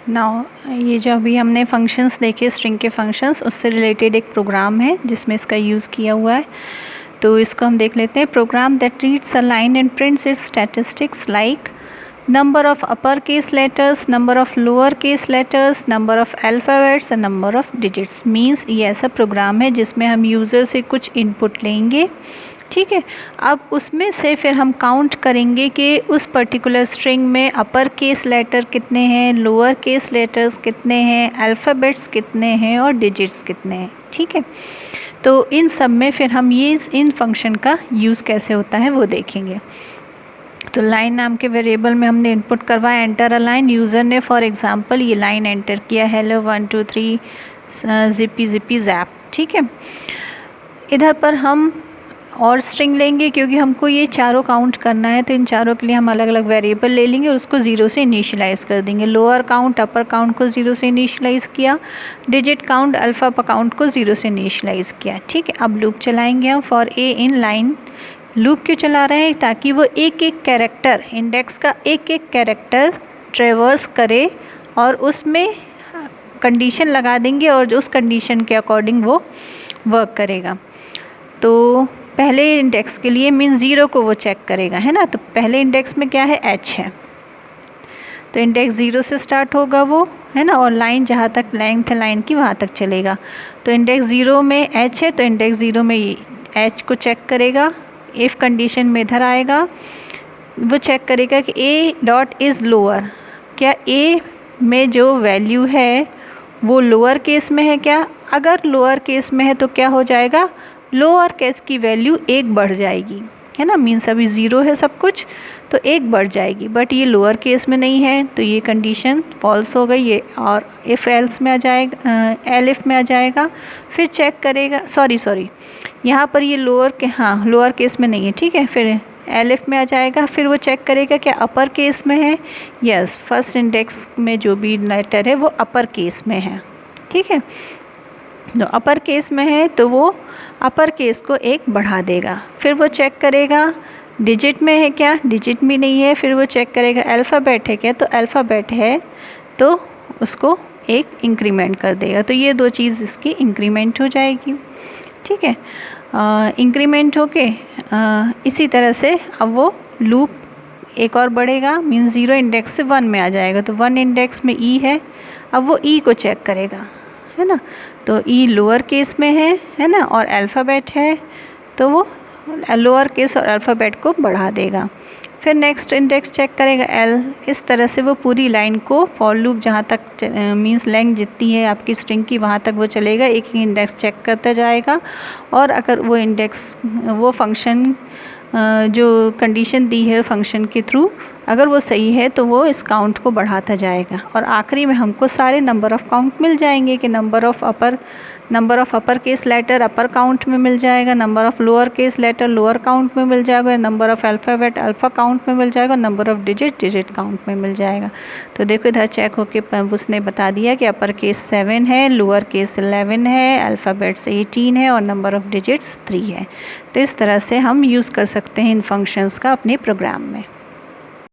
Now ये जो अभी हमने फंक्शंस देखे स्ट्रिंग के फंक्शंस, उससे रिलेटेड एक प्रोग्राम है जिसमें इसका यूज़ किया हुआ है, तो इसको हम देख लेते हैं। Program that reads a line and prints its statistics like number of upper case letters, number of lower case letters, number of alphabets and number of digits. Means ये ऐसा प्रोग्राम है जिसमें हम यूज़र से कुछ इनपुट लेंगे, ठीक है। अब उसमें से फिर हम काउंट करेंगे कि उस पर्टिकुलर स्ट्रिंग में अपर केस लेटर कितने हैं, लोअर केस लेटर्स कितने हैं, अल्फ़ाबेट्स कितने हैं और डिजिट्स कितने हैं, ठीक है। तो इन सब में फिर हम ये इन फंक्शन का यूज़ कैसे होता है वो देखेंगे। तो लाइन नाम के वेरिएबल में हमने इनपुट करवाया एंटर अ लाइन। यूज़र ने फॉर एग्जांपल ये लाइन एंटर किया हेलो 1 2 3 zippy zippy zap, ठीक है। इधर पर हम और स्ट्रिंग लेंगे क्योंकि हमको ये चारों काउंट करना है, तो इन चारों के लिए हम अलग अलग वेरिएबल ले लेंगे और उसको ज़ीरो से इनिशियलाइज़ कर देंगे। लोअर काउंट अपर काउंट को ज़ीरो से इनिशियलाइज़ किया, डिजिट काउंट अल्फ़ा काउंट को ज़ीरो से इनिशियलाइज़ किया, ठीक है। अब लूप चलाएंगे हम for a in line. Loop क्यों चला रहे हैं? ताकि वो एक एक कैरेक्टर, इंडेक्स का एक एक कैरेक्टर ट्रेवर्स करे और उसमें कंडीशन लगा देंगे और उस कंडीशन के अकॉर्डिंग वो वर्क करेगा। तो पहले इंडेक्स के लिए मीन ज़ीरो को वो चेक करेगा, है ना। तो पहले इंडेक्स में क्या है, एच है, तो इंडेक्स ज़ीरो से स्टार्ट होगा वो, है ना, और लाइन जहाँ तक लेंथ है लाइन की वहाँ तक चलेगा। तो इंडेक्स ज़ीरो में एच है, तो इंडेक्स ज़ीरो में एच को चेक करेगा। इफ़ कंडीशन में इधर आएगा, वो चेक करेगा कि ए डॉट इज़ लोअर, क्या ए में जो वैल्यू है वो लोअर केस में है क्या। अगर लोअर केस में है तो क्या हो जाएगा, लोअर केस की वैल्यू एक बढ़ जाएगी, है ना। मीन्स अभी ज़ीरो है सब कुछ तो एक बढ़ जाएगी, बट ये लोअर केस में नहीं है तो ये कंडीशन फॉल्स हो गई ये, और इफ़ एल्स में आ जाएगा, एलिफ में आ जाएगा। फिर चेक करेगा, सॉरी यहाँ पर ये लोअर के, हाँ लोअर केस में नहीं है, ठीक है। फिर एलिफ में आ जाएगा, फिर वो चेक करेगा क्या अपर केस में है। यस, फर्स्ट इंडेक्स में जो भी लेटर है वो अपर केस में है, ठीक है। तो अपर केस में है तो वो अपर केस को एक बढ़ा देगा। फिर वो चेक करेगा डिजिट में है क्या, डिजिट में नहीं है। फिर वो चेक करेगा अल्फ़ाबेट है क्या, तो अल्फ़ाबेट है तो उसको एक इंक्रीमेंट कर देगा। तो ये दो चीज़ इसकी इंक्रीमेंट हो जाएगी, ठीक है। इंक्रीमेंट होके इसी तरह से अब वो लूप एक और बढ़ेगा, मीन्स ज़ीरो इंडेक्स से 1 में आ जाएगा। तो 1 इंडेक्स में ई है, अब वो ई को चेक करेगा, है ना। तो ई लोअर केस में है ना, और अल्फ़ाबेट है तो वो लोअर केस और अल्फ़ाबेट को बढ़ा देगा। फिर नेक्स्ट इंडेक्स चेक करेगा एल। इस तरह से वो पूरी लाइन को फॉर लूप जहाँ तक मींस लेंथ जितनी है आपकी स्ट्रिंग की वहाँ तक वो चलेगा, एक ही इंडेक्स चेक करता जाएगा। और अगर वो इंडेक्स वो फंक्शन जो कंडीशन दी है फंक्शन के थ्रू अगर वो सही है तो वो इस काउंट को बढ़ाता जाएगा, और आखिरी में हमको सारे नंबर ऑफ़ काउंट मिल जाएंगे कि number of upper case letter upper count में मिल जाएगा, number of lower case letter lower count में मिल जाएगा, number of alphabet alpha count में मिल जाएगा, नंबर ऑफ़ डिजिट काउंट में मिल जाएगा। तो देखो इधर चेक होके उसने बता दिया कि अपर केस 7 है, लोअर केस 11 है, अल्फ़ाबेट्स 18 है और नंबर ऑफ़ डिजिट्स 3 है। तो इस तरह से हम यूज़ कर सकते हैं इन फंक्शंस का अपने प्रोग्राम में।